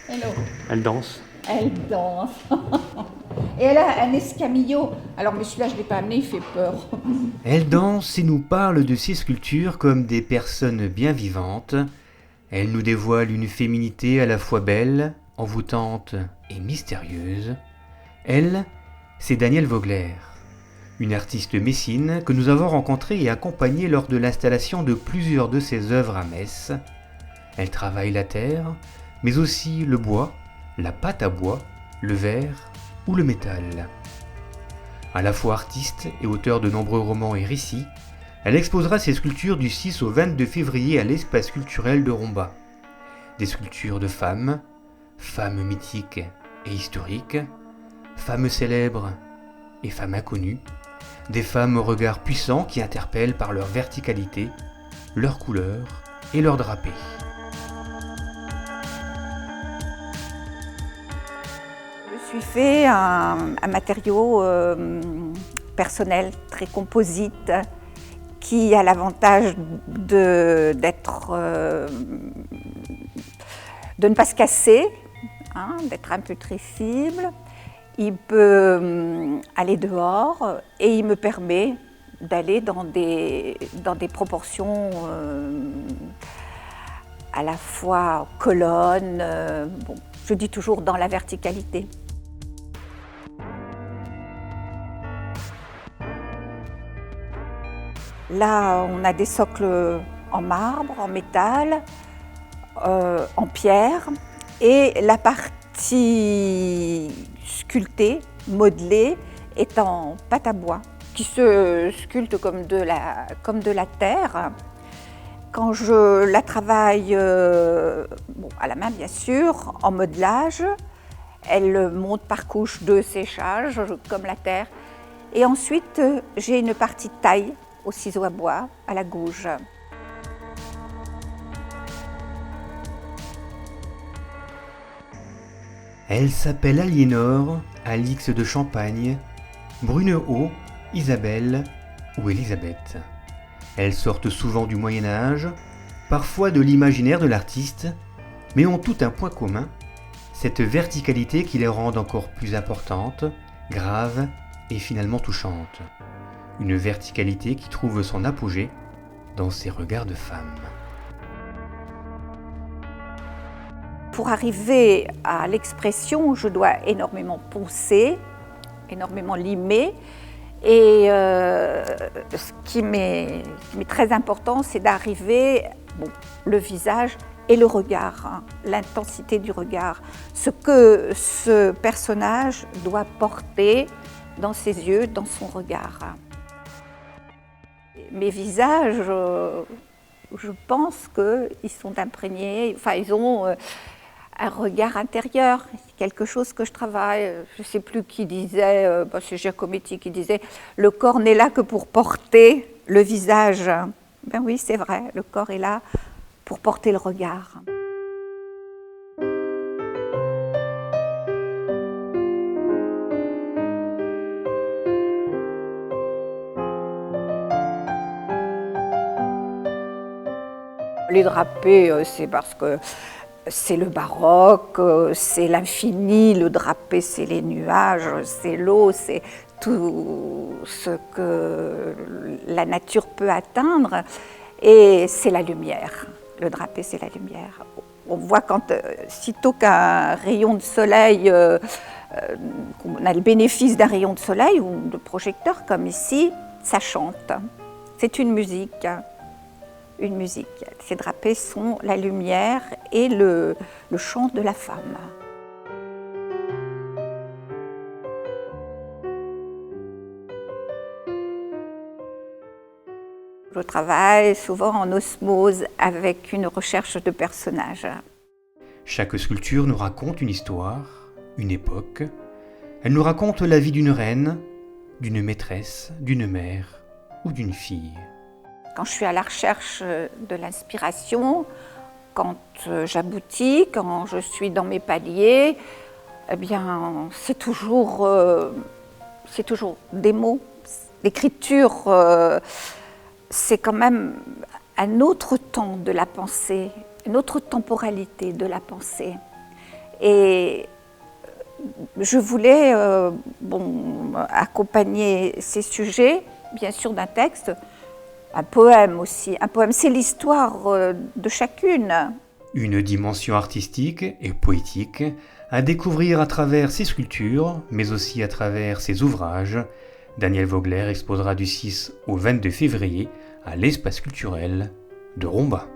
Hello. Elle danse. Elle danse. Et elle a un escamillo. Alors, mais celui-là, je ne l'ai pas amené, il fait peur. Elle danse et nous parle de ses sculptures comme des personnes bien vivantes. Elle nous dévoile une féminité à la fois belle, envoûtante et mystérieuse. Elle, c'est Danielle Vogler, une artiste messine que nous avons rencontrée et accompagnée lors de l'installation de plusieurs de ses œuvres à Metz. Elle travaille la terre, mais aussi le bois, la pâte à bois, le verre ou le métal. À la fois artiste et auteur de nombreux romans et récits, elle exposera ses sculptures du 6 au 22 février à l'espace culturel de Romba. Des sculptures de femmes, femmes mythiques et historiques, femmes célèbres et femmes inconnues, des femmes au regard puissant qui interpellent par leur verticalité, leur couleur et leur drapé. Je me suis fait un matériau personnel, très composite, qui a l'avantage de ne pas se casser, hein, d'être imputrescible. Il peut aller dehors et il me permet d'aller dans des proportions à la fois colonnes, bon, je dis toujours dans la verticalité. Là, on a des socles en marbre, en métal, en pierre, et la partie sculptée, modelée, est en pâte à bois, qui se sculpte comme de la terre. Quand je la travaille bon, à la main, bien sûr, en modelage, elle monte par couche de séchage, comme la terre. Et ensuite, j'ai une partie de taille au ciseau à bois, à la gouge. Elle s'appelle Aliénor, Alix de Champagne, Brunehaut, Isabelle ou Élisabeth. Elles sortent souvent du Moyen-Âge, parfois de l'imaginaire de l'artiste, mais ont tout un point commun, cette verticalité qui les rend encore plus importantes, graves et finalement touchantes. Une verticalité qui trouve son apogée dans ses regards de femme. Pour arriver à l'expression, je dois énormément poncer, énormément limer. Et ce qui m'est très important, c'est d'arriver, bon, le visage et le regard, hein, l'intensité du regard, ce que ce personnage doit porter dans ses yeux, dans son regard. Mes visages, je pense qu'ils sont imprégnés, enfin ils ont un regard intérieur, c'est quelque chose que je travaille. Je ne sais plus qui disait, c'est Giacometti qui disait « le corps n'est là que pour porter le visage ». Ben oui, c'est vrai, le corps est là pour porter le regard. Les drapés, c'est parce que c'est le baroque, c'est l'infini, le drapé c'est les nuages, c'est l'eau, c'est tout ce que la nature peut atteindre et c'est la lumière. Le drapé c'est la lumière. On voit sitôt qu'un rayon de soleil, on a le bénéfice d'un rayon de soleil ou de projecteur comme ici, ça chante. C'est une musique. Une musique. Ces drapés sont la lumière et le chant de la femme. Je travaille souvent en osmose avec une recherche de personnages. Chaque sculpture nous raconte une histoire, une époque. Elle nous raconte la vie d'une reine, d'une maîtresse, d'une mère ou d'une fille. Quand je suis à la recherche de l'inspiration, quand j'aboutis, quand je suis dans mes paliers, eh bien, c'est toujours des mots. L'écriture, c'est quand même un autre temps de la pensée, une autre temporalité de la pensée. Et je voulais accompagner ces sujets, bien sûr, d'un texte, un poème aussi. Un poème, c'est l'histoire de chacune. Une dimension artistique et poétique à découvrir à travers ses sculptures, mais aussi à travers ses ouvrages. Daniel Vogler exposera du 6 au 22 février à l'espace culturel de Romba.